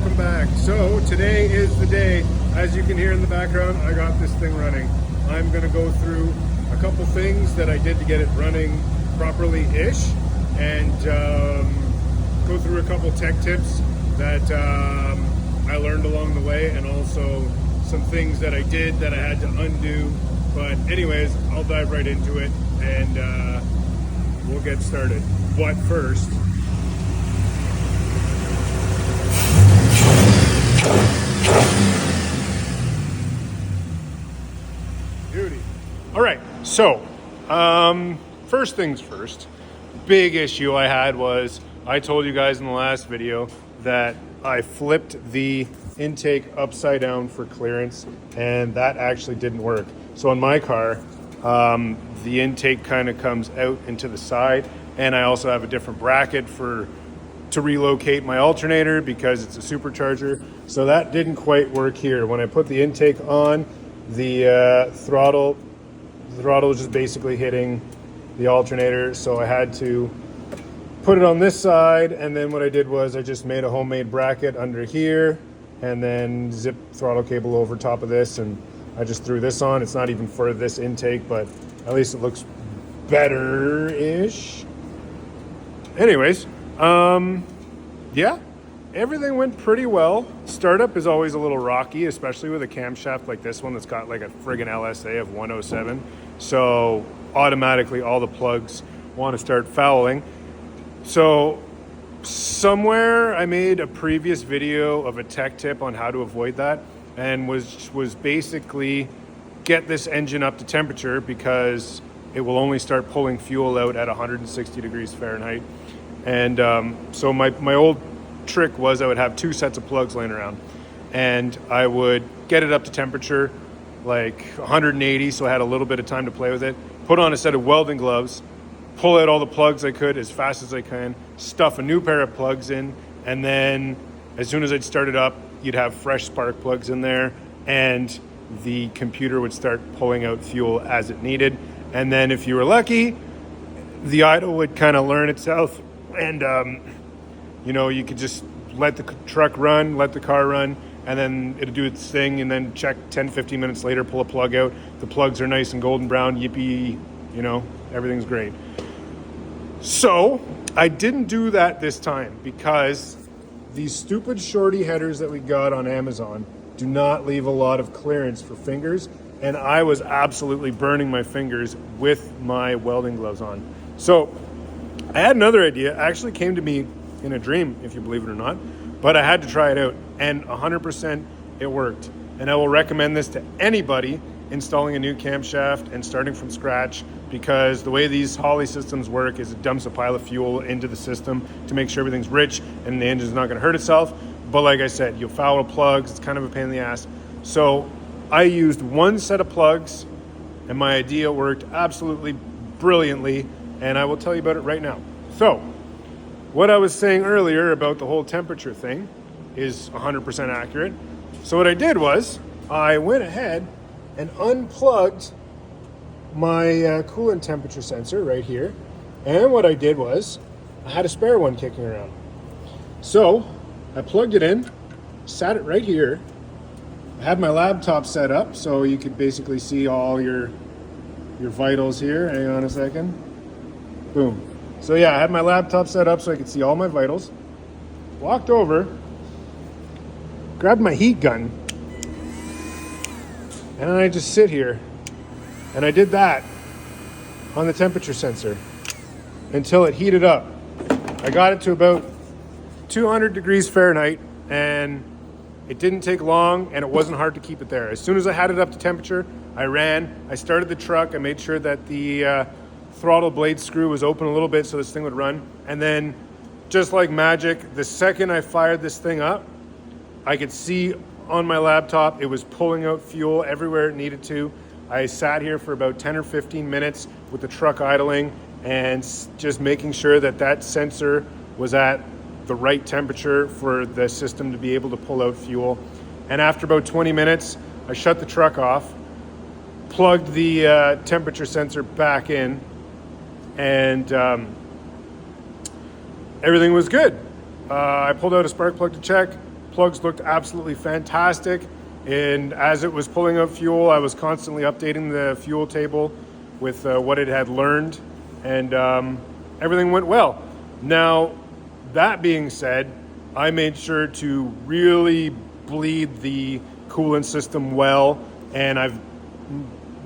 welcome back. So today is the day. As you can hear in the background, I got this thing running. I'm gonna go through a couple things that I did to get it running properly-ish, and go through a couple tech tips that I learned along the way, and also some things that I did that I had to undo. But anyways, I'll dive right into it, and we'll get started. But first, beauty. All right, so first things first, big issue I had was, I told you guys in the last video that I flipped the intake upside down for clearance, and that actually didn't work. So on my car, the intake kind of comes out into the side, and I also have a different bracket to relocate my alternator because it's a supercharger. So that didn't quite work here. When I put the intake on, the throttle was just basically hitting the alternator, so I had to put it on this side, and then what I did was I just made a homemade bracket under here and then zip throttle cable over top of this, and I just threw this on. It's not even for this intake, but at least it looks better-ish. Anyways, yeah, everything went pretty well. Startup is always a little rocky, especially with a camshaft like this one that's got like a friggin' LSA of 107. So automatically all the plugs want to start fouling. So somewhere I made a previous video of a tech tip on how to avoid that, and was basically get this engine up to temperature, because it will only start pulling fuel out at 160 degrees Fahrenheit. And so my old trick was I would have two sets of plugs laying around, and I would get it up to temperature like 180, so I had a little bit of time to play with it, put on a set of welding gloves, pull out all the plugs I could as fast as I can, stuff a new pair of plugs in, and then as soon as I'd start it up, you'd have fresh spark plugs in there, and the computer would start pulling out fuel as it needed. And then if you were lucky, the idle would kind of learn itself, and you could just let the truck run, let the car run, and then it'll do its thing, and then check 10-15 minutes later, pull a plug out. The plugs are nice and golden brown, yippee, everything's great. So I didn't do that this time, because these stupid shorty headers that we got on Amazon do not leave a lot of clearance for fingers, and I was absolutely burning my fingers with my welding gloves on. So I had another idea. It actually came to me in a dream, if you believe it or not, but I had to try it out, and 100% it worked. And I will recommend this to anybody installing a new camshaft and starting from scratch, because the way these Holley systems work is it dumps a pile of fuel into the system to make sure everything's rich and the engine's not going to hurt itself. But like I said, you'll foul plugs, it's kind of a pain in the ass. So I used one set of plugs, and my idea worked absolutely brilliantly, and I will tell you about it right now. So what I was saying earlier about the whole temperature thing is 100% accurate. So what I did was I went ahead and unplugged my coolant temperature sensor right here. And what I did was I had a spare one kicking around. So I plugged it in, sat it right here. I had my laptop set up so you could basically see all your vitals here. Hang on a second. Boom. So yeah, I had my laptop set up so I could see all my vitals. Walked over, grabbed my heat gun, and I just sit here, and I did that on the temperature sensor until it heated up. I got it to about 200 degrees Fahrenheit, and it didn't take long, and it wasn't hard to keep it there. As soon as I had it up to temperature, I ran, I started the truck, I made sure that the throttle blade screw was open a little bit so this thing would run, and then just like magic, the second I fired this thing up, I could see on my laptop it was pulling out fuel everywhere it needed to. I sat here for about 10 or 15 minutes with the truck idling and just making sure that that sensor was at the right temperature for the system to be able to pull out fuel. And after about 20 minutes, I shut the truck off, plugged the temperature sensor back in, and everything was good. I pulled out a spark plug to check, plugs looked absolutely fantastic. And as it was pulling out fuel, I was constantly updating the fuel table with what it had learned, and everything went well. Now, that being said, I made sure to really bleed the coolant system well, and I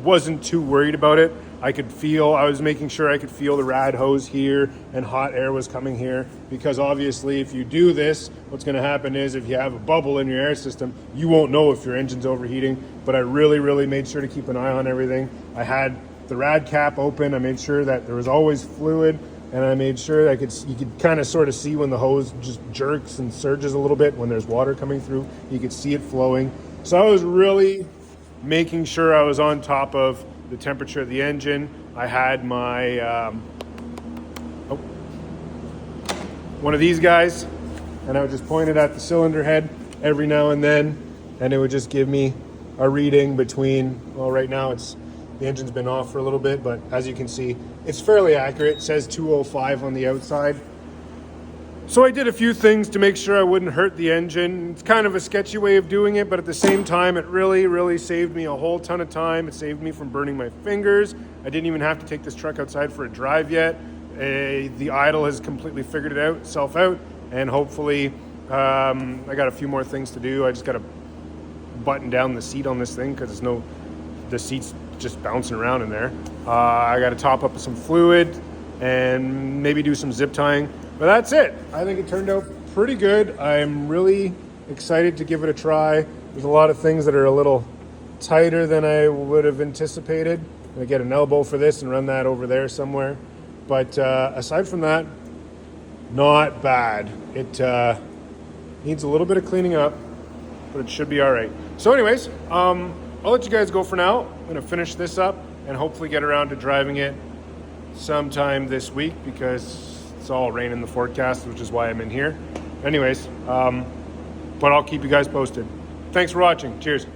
wasn't too worried about it. I was making sure I could feel the rad hose here and hot air was coming here, because obviously if you do this, what's going to happen is if you have a bubble in your air system, you won't know if your engine's overheating. But I really made sure to keep an eye on everything. I had the rad cap open. I made sure that there was always fluid, and I made sure that you could kind of sort of see when the hose just jerks and surges a little bit when there's water coming through. You could see it flowing. So I was really making sure I was on top of the temperature of the engine. I had my one of these guys, and I would just point it at the cylinder head every now and then, and it would just give me a reading between, well, right now the engine's been off for a little bit, but as you can see, it's fairly accurate. It says 205 on the outside. So I did a few things to make sure I wouldn't hurt the engine. It's kind of a sketchy way of doing it, but at the same time, it really saved me a whole ton of time. It saved me from burning my fingers. I didn't even have to take this truck outside for a drive yet. The idle has completely figured itself out, and hopefully I got a few more things to do. I just got to button down the seat on this thing because the seat's just bouncing around in there. I got to top up with some fluid and maybe do some zip tying. But that's it. I think it turned out pretty good. I'm really excited to give it a try. There's a lot of things that are a little tighter than I would have anticipated. I'm gonna get an elbow for this and run that over there somewhere. But aside from that, not bad. It needs a little bit of cleaning up, but it should be all right. So anyways, I'll let you guys go for now. I'm gonna finish this up and hopefully get around to driving it sometime this week, because it's all rain in the forecast, which is why I'm in here. Anyways, but I'll keep you guys posted. Thanks for watching. Cheers.